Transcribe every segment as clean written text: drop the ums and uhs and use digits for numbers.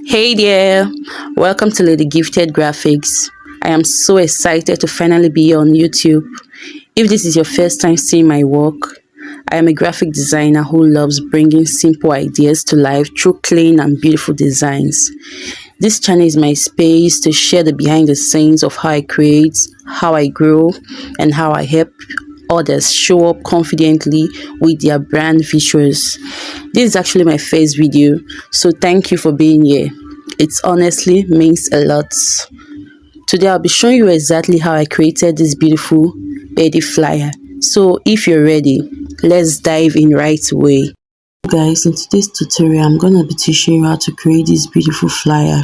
Hey there, welcome to Lady Gifted Graphics. I am so excited to finally be on YouTube. If this is your first time seeing my work, I am a graphic designer who loves bringing simple ideas to life through clean and beautiful designs. This channel is my space to share the behind the scenes of how I create, how I grow, and how I help others show up confidently with their brand visuals. This is actually my first video, so thank you for being here. It honestly means a lot. Today I'll be showing you exactly how I created this beautiful birthday flyer. So if you're ready, let's dive in right away. Guys, in today's tutorial I'm gonna be teaching you how to create this beautiful flyer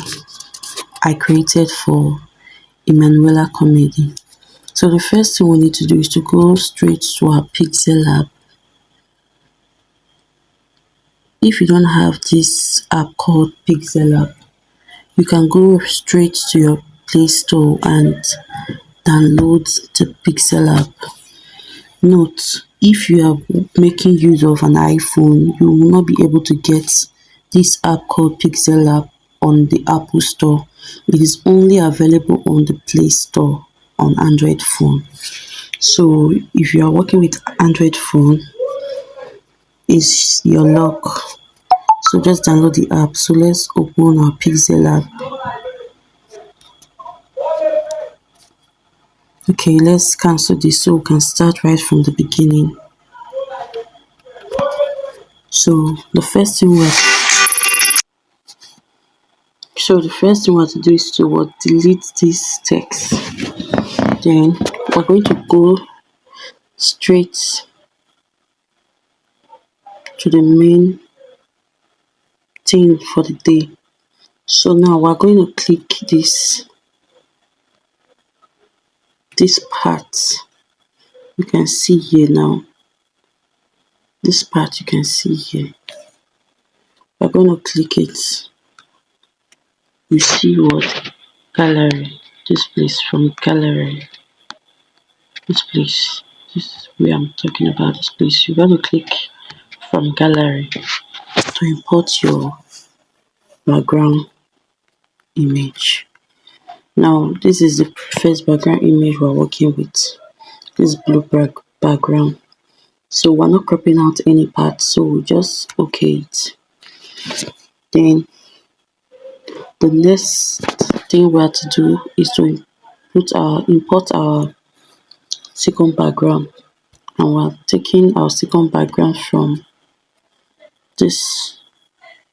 I created for Emanuela Comedy. So the first thing we need to do is to go straight to our Pixellab. If you don't have this app called Pixellab, you can go straight to your Play Store and download the Pixellab. Note, if you are making use of an iPhone, you will not be able to get this app called Pixellab on the Apple Store. It is only available on the Play Store on Android phone. So if you are working with Android phone, it's your luck. So just download the app. So let's open our Pixellab. Okay, let's cancel this so we can start right from the beginning. So the first thing we have to do is to delete this text. Then we're going to go straight to the main thing for the day. So now we're going to click this part. You can see here now. This part you can see here. We're going to click it. You see what? Gallery. This place from gallery. This place. This is where I'm talking about. This place. You're going to click from gallery to import your background image. Now this is the first background image we're working with. This blue background. So we're not cropping out any part, so we just okay it. Then the next thing we have to do is to import our second background, and we're taking our second background from this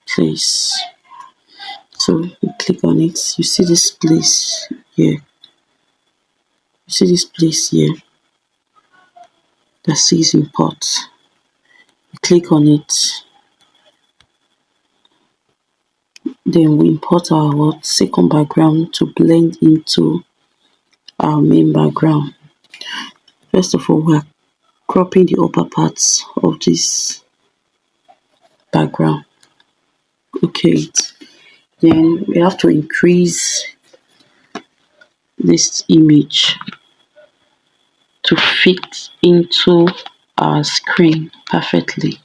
place. So you click on it, you see this place here. You see this place here that says import. You click on it. Then we import our second background to blend into our main background. First of all, we are cropping the upper parts of this background. Okay. Then we have to increase this image to fit into our screen perfectly.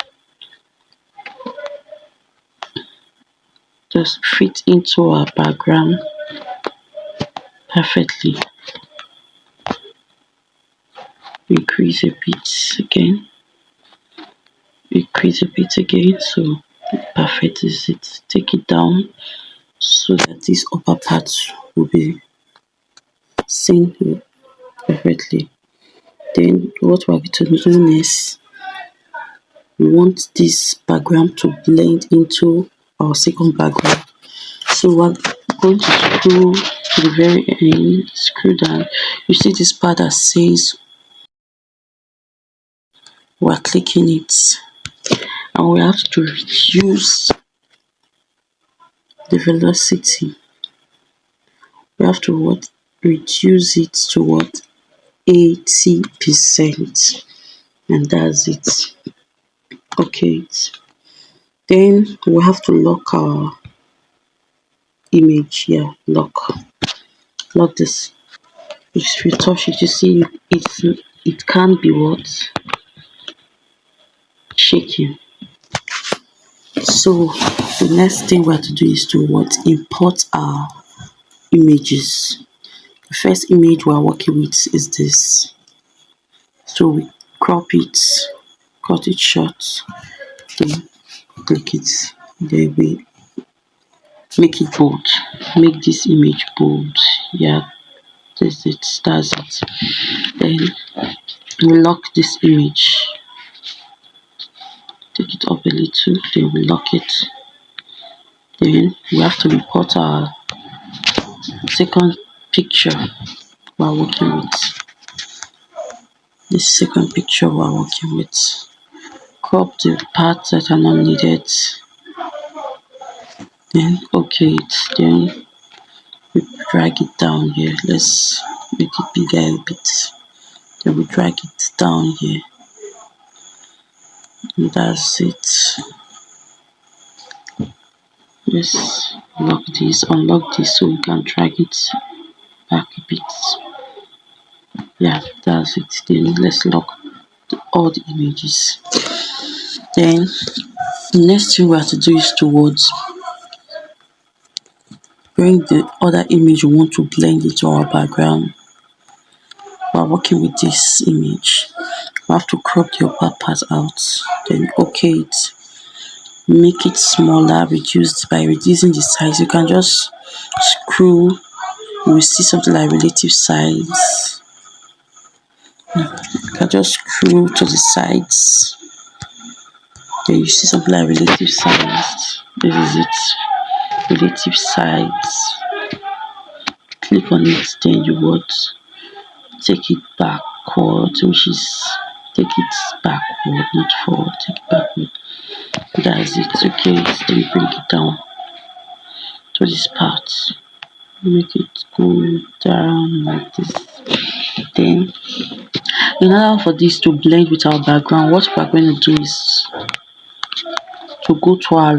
Just fit into our background perfectly. Increase a bit again. Increase a bit again. So perfect is it. Take it down so that this upper part will be seen perfectly. Then what we're going to do next, we want this background to blend into our second background. So we're going to scroll to the very end, scroll down. You see this part that says, we're clicking it, and we have to reduce the velocity. We have to reduce it to 80%, and that's it. Okay. Then we have to lock our image here. Lock this. If you touch it, you see it can't be shaking. So the next thing we have to do is to what? Import our images. The first image we are working with is this. So we crop it, cut it short, then click it. Then we make it bold. Make this image bold. Yeah, that's it. That's it. Then we lock this image. Take it up a little. Then we lock it. Then we have to import our second picture we're working with. This second picture we're working with. Crop the parts that are not needed. Then okay it. Then we drag it down here. Let's make it bigger a bit. Then we drag it down here. And that's it. Let's lock this, unlock this so we can drag it back a bit. Yeah, that's it. Then let's lock all the images. Then the next thing we have to do is towards bring the other image we want to blend into our background. We're working with this image. We have to crop the upper part out, then okay it, make it smaller, reduce by reducing the size. You can just screw, you will see something like relative size. You can just screw to the sides. Then you see something like relative size. This is it. Relative size. Click on it, then you would take it backward, which is take it backward, not forward, take it backward. That's it. Okay, then you bring it down to this part. Make it go down like this. Then in order for this to blend with our background, what we're going to do is to go to our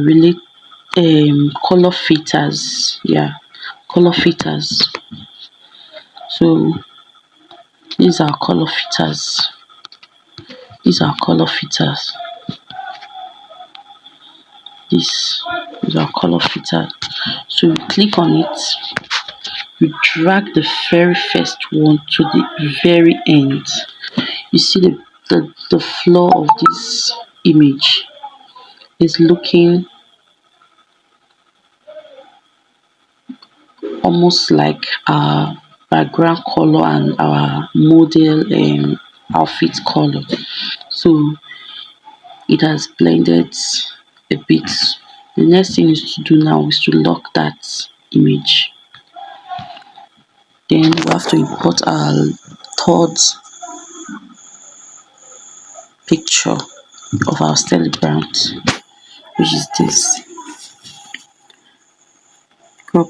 color filters. Yeah, color filters. So these are color filters. These are color filters. These are color filter. So you click on it, you drag the very first one to the very end. You see the floor of this image is looking almost like our background color and our model outfit color. So it has blended a bit. The next thing is to do now is to lock that image. Then we have to import our third picture of our celebrant, which is this. Crop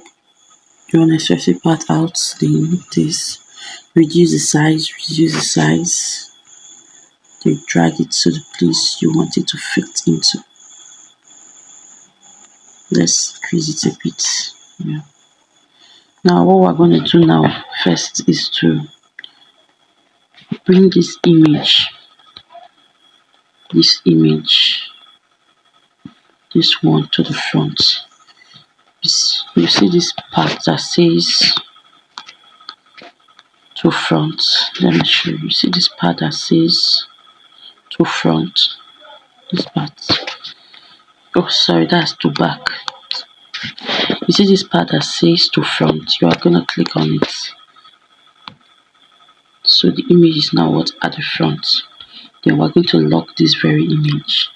the unnecessary part out, then this. Reduce the size, then drag it to the place you want it to fit into. Let's increase it a bit. Yeah. Now what we're going to do now first is to bring this image, this one to the front. You see this part that says to front. Let me show you. See this part that says to front. This part. Oh, sorry, that's to back. You see this part that says to front. You are gonna click on it. So the image is now what at the front. Then we're going to lock this very image.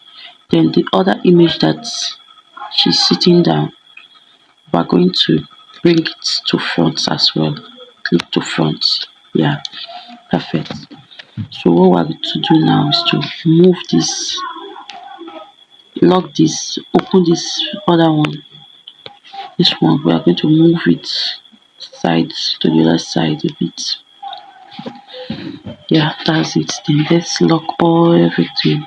Then the other image that she's sitting down, we're going to bring it to front as well. Click to front. Yeah, perfect. So what we're going to do now is to move this, lock this, open this other one. This one we are going to move it side to the other side a bit. Yeah, that's it. Then let's lock everything.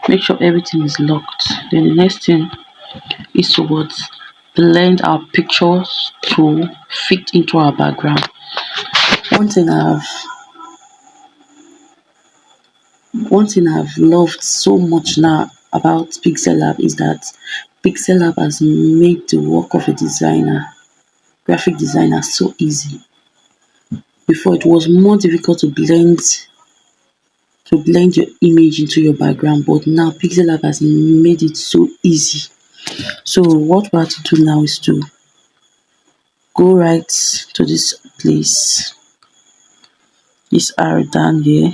Make sure everything is locked. Then the next thing is to what? Blend our pictures to fit into our background. One thing I've loved so much now about Pixellab is that Pixellab has made the work of a designer, graphic designer, so easy. Before it was more difficult to blend your image into your background, but now Pixellab has made it so easy. So what we have to do now is to go right to this place, this arrow down here.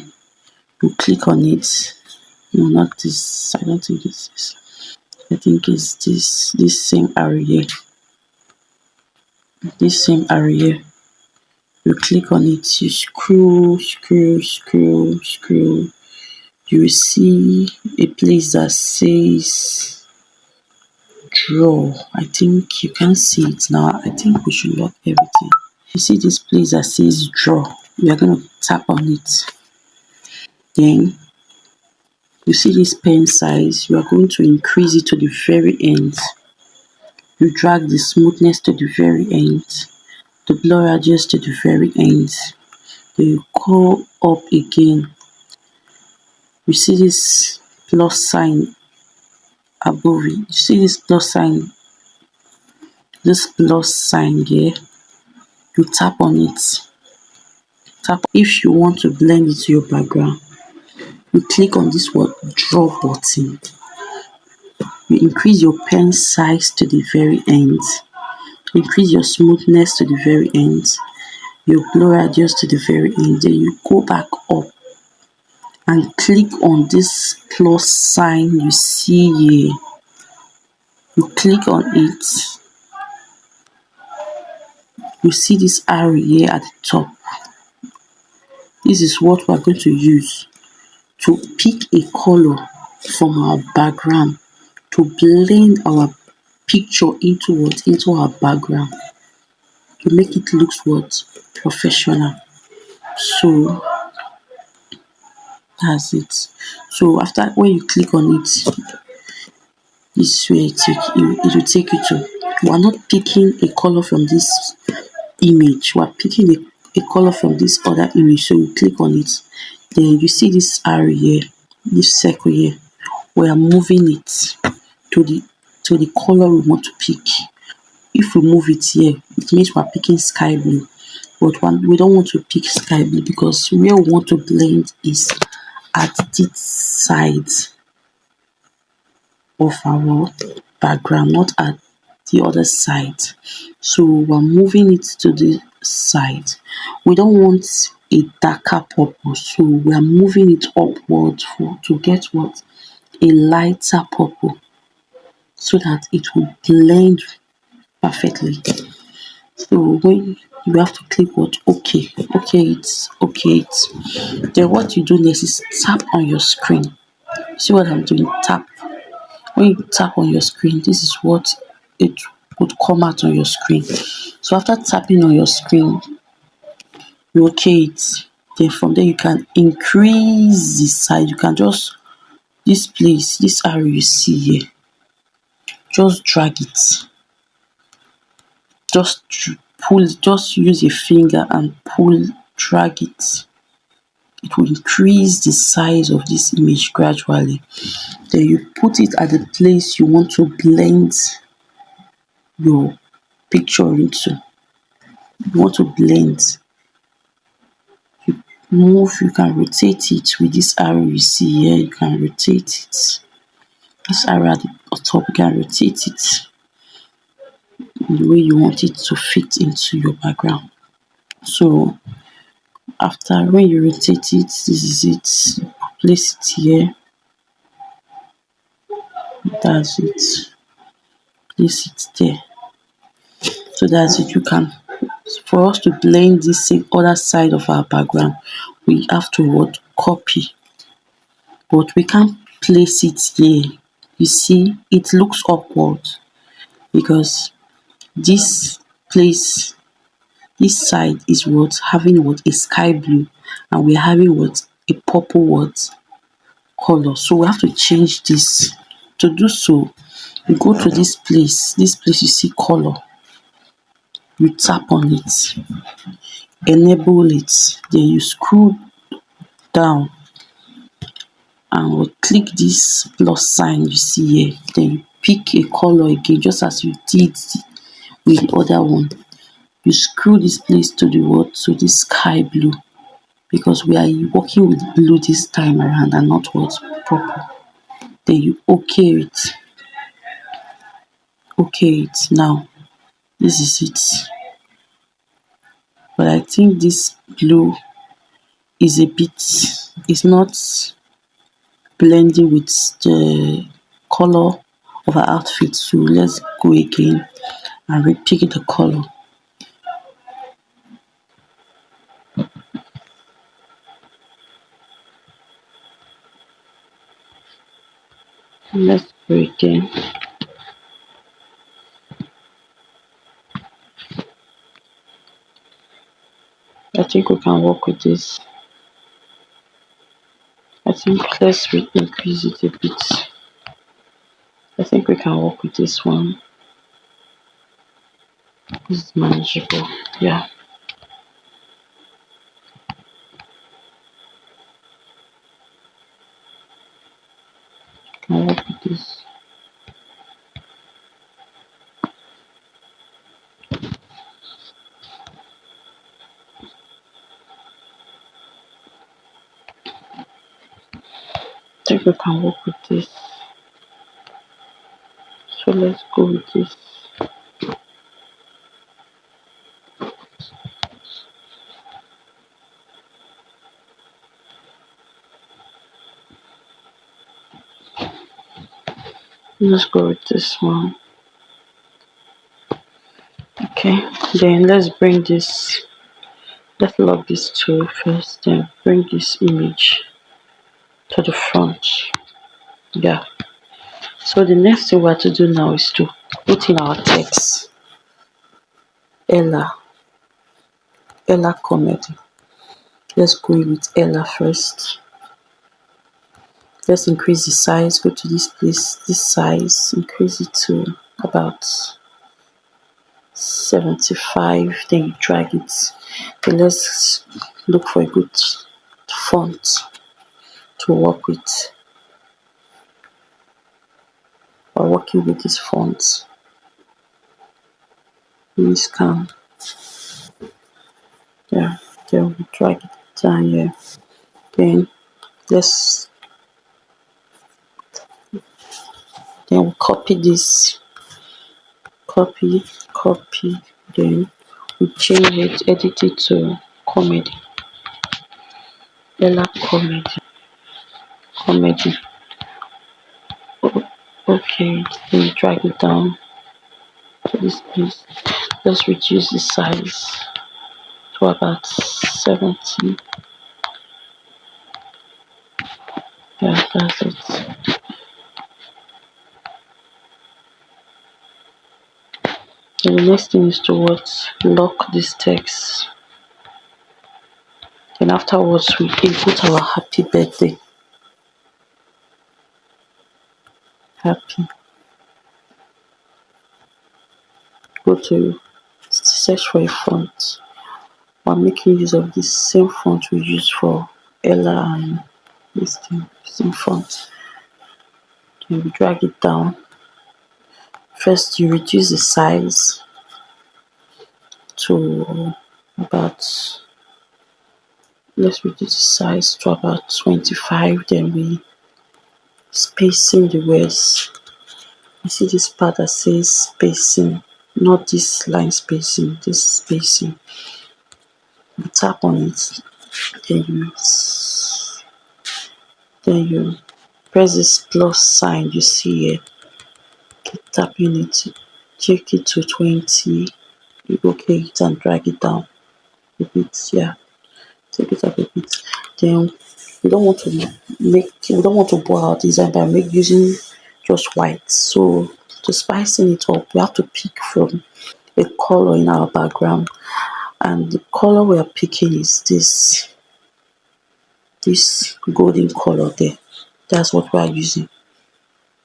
You click on it. No, not this. I don't think it's this. I think it's this same arrow here. This same arrow here. You click on it. You scroll, scroll, scroll, scroll. You will see a place that says draw. I think you can see it now. I think we should lock everything. You see this place that says draw. You are going to tap on it. Then you see this pen size. You are going to increase it to the very end. You drag the smoothness to the very end, the blur radius to the very end. Then you call up again. You see this plus sign above it. You see this plus sign, here. You tap on it. If you want to blend it to your background, you click on this word draw button. You increase your pen size to the very end. Increase your smoothness to the very end. Your blur radius to the very end. Then you go back up and click on this plus sign you see here. You click on it. You see this arrow here at the top. This is what we're going to use to pick a color from our background, to blend our picture into our background, to make it look professional. So that's it. So after, when you click on it, this is where it will take you to. We are not picking a color from this image. We are picking a color from this other image. So you click on it. Then you see this arrow here, this circle here. We are moving it to the color we want to pick. If we move it here, it means we are picking sky blue. But we don't want to pick sky blue because where we want to blend is at this side of our background, not at the other side. So we're moving it to the side. We don't want a darker purple, so we are moving it upward to get what? A lighter purple, so that it will blend perfectly. So when you have to click what? Okay. Then what you do next is tap on your screen. See what I'm doing? Tap. When you tap on your screen, this is what it would come out on your screen. So after tapping on your screen, you okay it. Then from there you can increase the size. You can just, this arrow you see here, just drag it. Just pull, just use a finger and pull, drag it. It will increase the size of this image gradually. Then you put it at the place you want to blend your picture into. You want to blend, you move, you can rotate it with this arrow you see here. You can rotate it. This arrow at the top, you can rotate it in the way you want it to fit into your background. So after, when you rotate it, this is it. Place it here. That's it. Place it there. So that's it. You can, for us to blend this other side of our background, we have to what? Copy. But we can't place it here. You see, it looks awkward because this place, this side is what? Having what? A sky blue, and we're having what? A purple what? Color. So we have to change this. To do so, you go to this place you see color. You tap on it, enable it, then you scroll down and we'll click this plus sign you see here. Then you pick a color again, just as you did with the other one. You screw this place to the what? To this sky blue, because we are working with blue this time around and not what? Purple. Then you okay it. Okay it. Now this is it. But I think this blue is a bit, it's not blending with the color of our outfit. So let's go again and repick the color. Let's go again. I think we can work with this. I think let's increase it a bit. I think we can work with this one. This is manageable. Yeah. Can work with this. I think we can work with this. So let's go with this. Let's go with this one. Okay, then let's bring this. Let's lock this tool first, then bring this image to the front. Yeah. So the next thing we have to do now is to put in our text. Ella comedy. Let's go with Ella first. Let's increase the size. Go to this place, this size, increase it to about 75. Then you drag it. Then let's look for a good font to work with. We're working with this font. Scan. Yeah. Then we drag it down here. Then let's we'll copy this. Copy. Then we change it, edit it to comedy. Ella comedy. Okay, then we drag it down to this place. Let's reduce the size to about 70. Yeah, that's it. And the next thing is to what? Lock this text. Then afterwards we input our happy birthday. Happy. Go to search for a font. We're making use of the same font we use for Ella and this thing, same font. Then we drag it down. First you reduce the size to about, let's reduce the size to about 25. Then we spacing the words. You see this part that says spacing, not this line spacing, this spacing. You tap on it, then you press this plus sign you see here. Keep tapping it, take it to 20. You okay it and drag it down a bit. Yeah, take it up a bit. Then we don't want to bore our design by using just white. So to spicing it up, we have to pick from a color in our background, and the color we are picking is this golden color there. That's what we are using.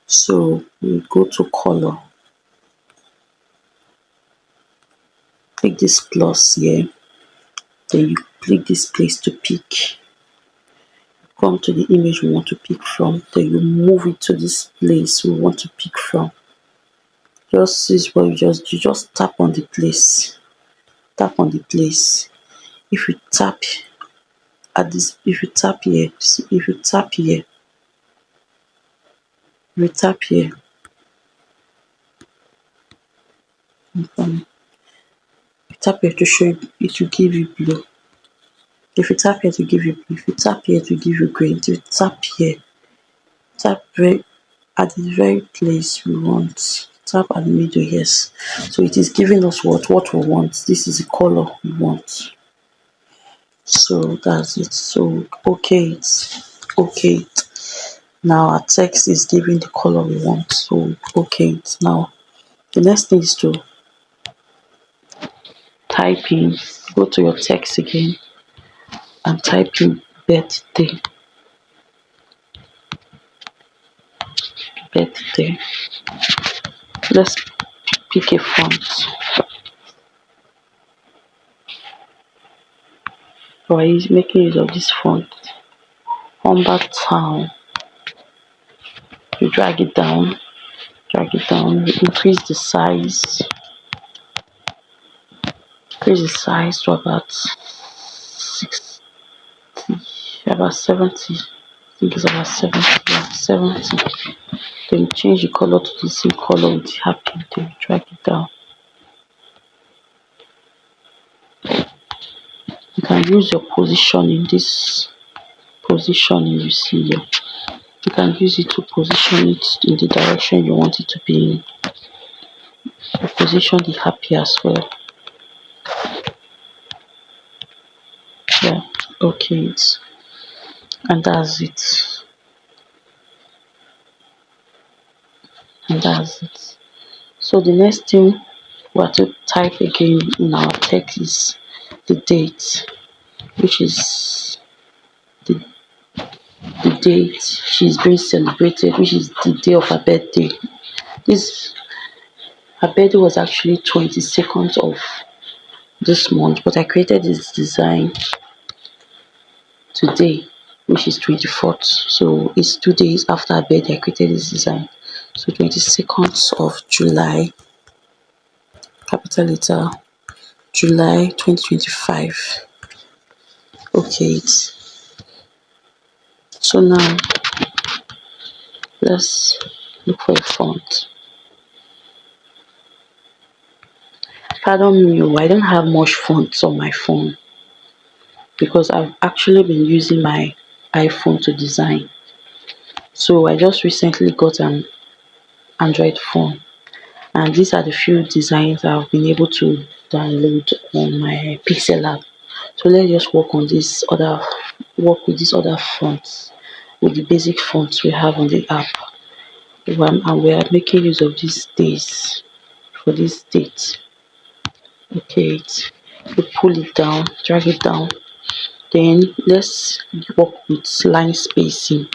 So we go to color, click this plus here, then you click this place to pick. come to the image we want to pick from, then you move it to this place we want to pick from. Just this what you just tap on the place. Tap on the place. If you tap at this, if you tap here, if you tap here, if you tap here, tap here to show you, it will give you blue. If you tap here to give you blue, if you tap here to give you green, if you tap here, tap right at the very place we want. Tap at the middle, yes. So it is giving us what we want. This is the color we want. So that's it. So okay. Now our text is giving the color we want. So okay. Now the next thing is to type in, go to your text again and type in birthday. Birthday. Let's pick a font. Or is making use of this font. Humber Town. You drag it down, you increase the size, to about 60, about 70. I think it's about 70, yeah, 70. Then you change the color to the same color with the happy, then you drag it down. You can use your positioning, this positioning you see here. You can use it to position it in the direction you want it to be in. You position the happy as well. Yeah, okay, and that's it. And that's it. So the next thing we have to type again in our text is the date, which is the, the date she's being celebrated, which is the day of her birthday. This Her birthday was actually 22nd of this month, but I created this design today, which is 24th. So it's 2 days after her birthday I created this design. So 22nd of July, capital letter July 2025. Okay, so now let's look for a font. Pardon me, I don't have much fonts on my phone because I've actually been using my iPhone to design. So I just recently got an Android phone, and these are the few designs I've been able to download on my Pixellab. So let's just work with these other fonts, with the basic fonts we have on the app. And we are making use of these days for this date. Okay, you pull it down, drag it down. Then let's work with line spacing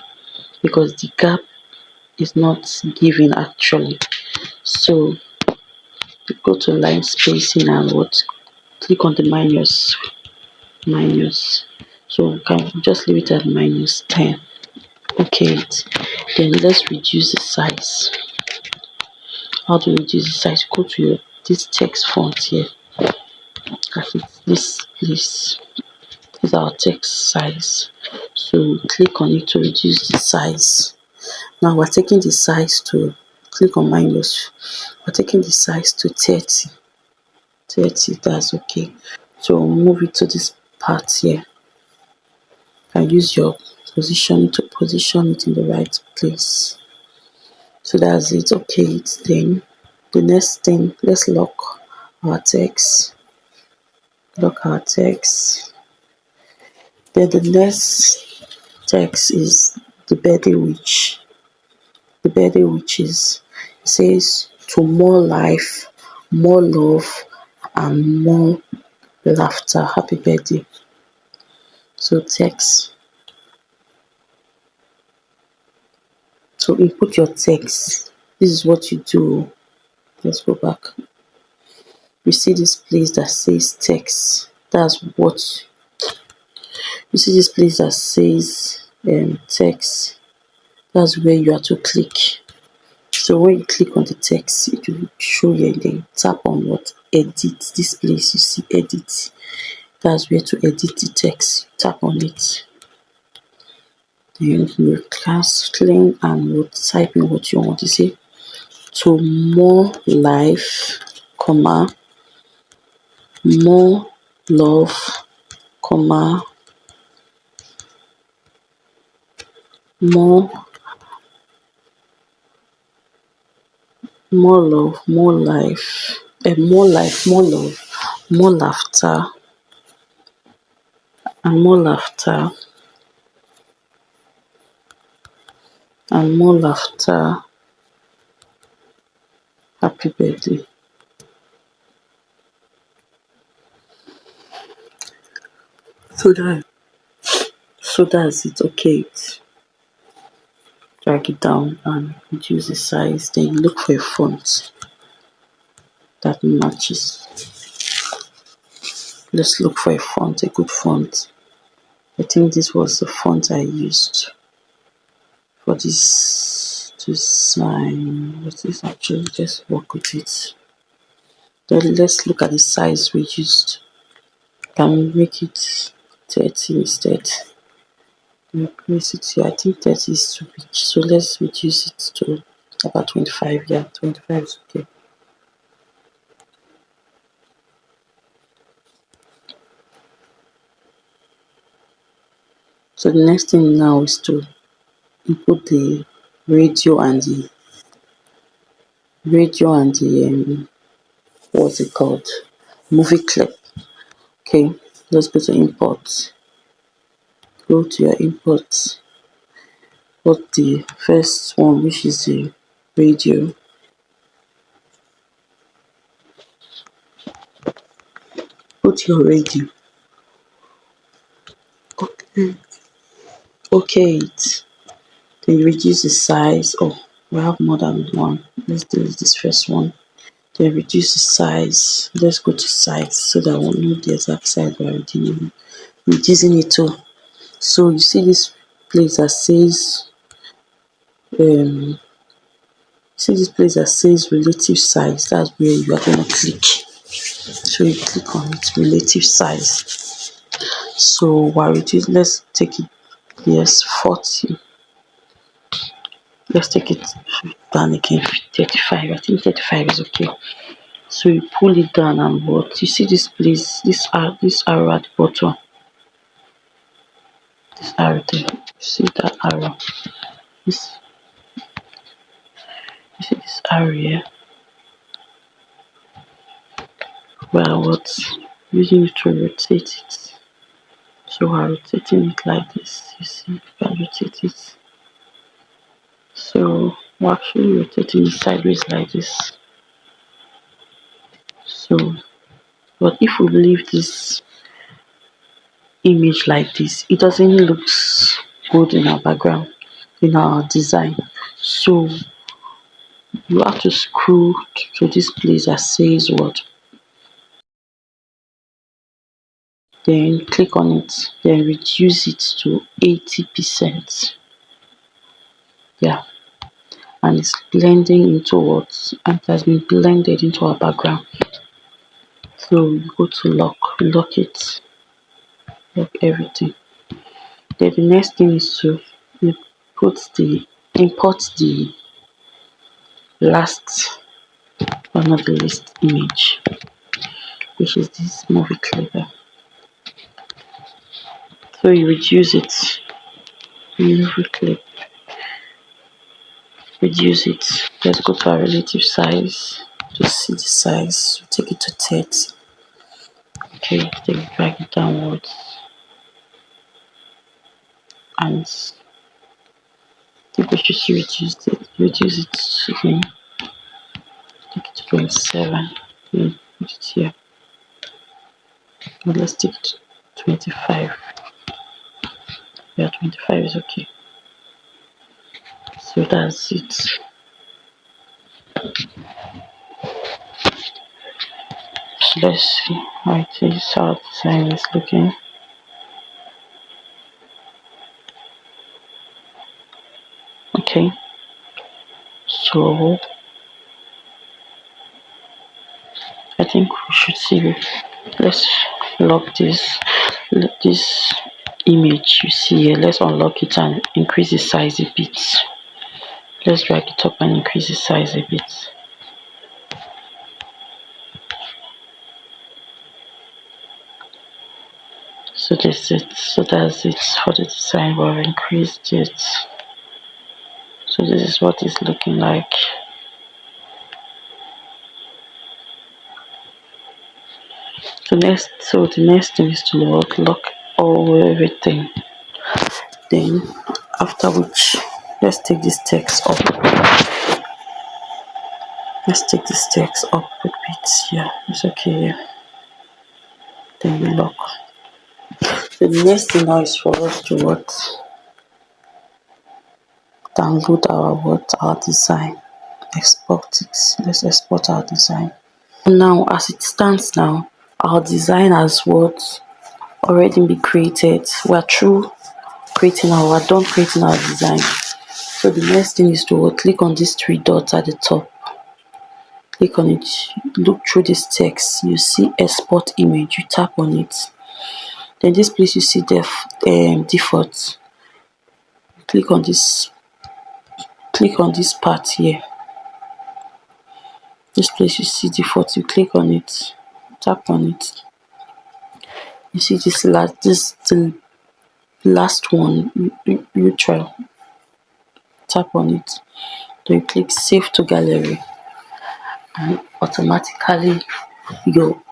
because the gap is not given actually. So go to line spacing and click on the minus. So we can just leave it at -10. Okay, then let's reduce the size. How to reduce the size? Go to this text font here. This is our text size. So click on it to reduce the size. Now we're taking the size to click on minus. We're taking the size to 30. 30, that's okay. So move it to this part here. And use your position to position it in the right place. So that's it. Okay, then the next thing, let's lock our text. Lock our text. Then the next text is the birthday witch. The birthday witches. It says to more life, more love, and more laughter. Happy birthday. So text. So input your text. This is what you do. Let's go back. You see this place that says text. That's what you see this place that says text. That's where you have to click. So when you click on the text, it will show you, and then tap on what? Edit. This place you see edit. That's where to edit the text. Tap on it. Then you class clean and you type in what you want to say. To more life, comma, more love, comma, more love, more life, more life, more love, more laughter, and more laughter, and more laughter. Happy birthday. So that's it. Okay, drag it down and reduce the size. Then you look for a font that matches. Let's look for a font, a good font. I think this was the font I used for this design. What is actually, just work with it. Then let's look at the size we used. Can we make it 30 instead? Increase it here. I think 30 is too big, so let's reduce it to about 25. Yeah, 25 is okay. So the next thing now is to input the radio and the what's it called, movie clip. Okay, let's go to import. Go to your import. Put the first one, which is the radio. Put your radio. Okay. Okay it. Then you reduce the size. Oh, we have more than one. Let's do this first one. Then reduce the size. Let's go to size so that we'll know the exact size we're reducing it to. So you see this place that says relative size. That's where you are going to click. So you click on it, relative size. So while reducing, let's take it, yes, 40. Let's take it down again, 35. I think 35 is okay. So you pull it down and what? You see this place, this arrow at the bottom. This arrow there. You see that arrow? This, you see this arrow here? Well, what? Using it to rotate it. So we're rotating it like this. You see, you can rotate it. So we're actually rotating it sideways like this. So, but if we leave this image like this, it doesn't look good in our background, in our design. So you have to scroll to this place that says what, then click on it, then reduce it to 80%. Yeah, and it's blending into what, and it has been blended into our background. So you go to lock it, lock everything. Then the next thing is to import the last but not the least image, which is this movie clip. So you reduce it, movie clip, reduce it. Let's go to our relative size to see the size. So take it to 30. Okay, then drag it downwards and I think we should reduce it again. Take it to 27. Then put it here. But let's take it to 25. Yeah, 25 is okay. So that's it. So let's see how it is, how the design is looking. Okay, so I think we should see. Let's lock this image you see here. Let's unlock it and increase the size a bit. Let's drag it up and increase the size a bit. So this is it. So that's it for the design. We've increased it. So this is what it's looking like. So the next thing is to lock everything. Then after which, let's take this text up. Let's take this text up a bit. Yeah, it's okay. Yeah. Then we lock. So the next thing now is for us to download our design. Export it. Let's export our design. Now as it stands now, our design has already been created. We're through we're done creating our design. So the next thing is to click on these three dots at the top. Click on it, look through this text, you see export image, you tap on it. Then this place you see default. Click on this part here. This place you see default, you click on it, tap on it. You see the last one, neutral. Tap on it. Then you click save to gallery, and automatically your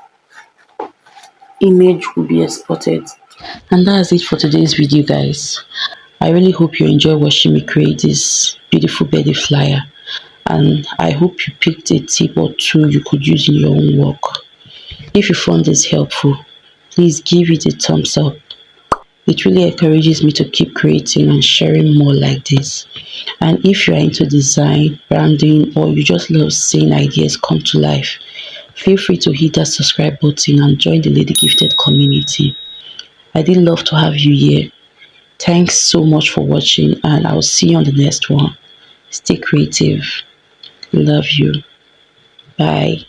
image will be exported. And that's it for today's video, guys. I really hope you enjoy watching me create this beautiful birthday flyer, and I hope you picked a tip or two you could use in your own work. If you found this helpful, please give it a thumbs up. It really encourages me to keep creating and sharing more like this. And if you are into design, branding, or you just love seeing ideas come to life, feel free to hit that subscribe button and join the Lady Gifted community. I did love to have you here. Thanks so much for watching, and I'll see you on the next one. Stay creative. Love you. Bye.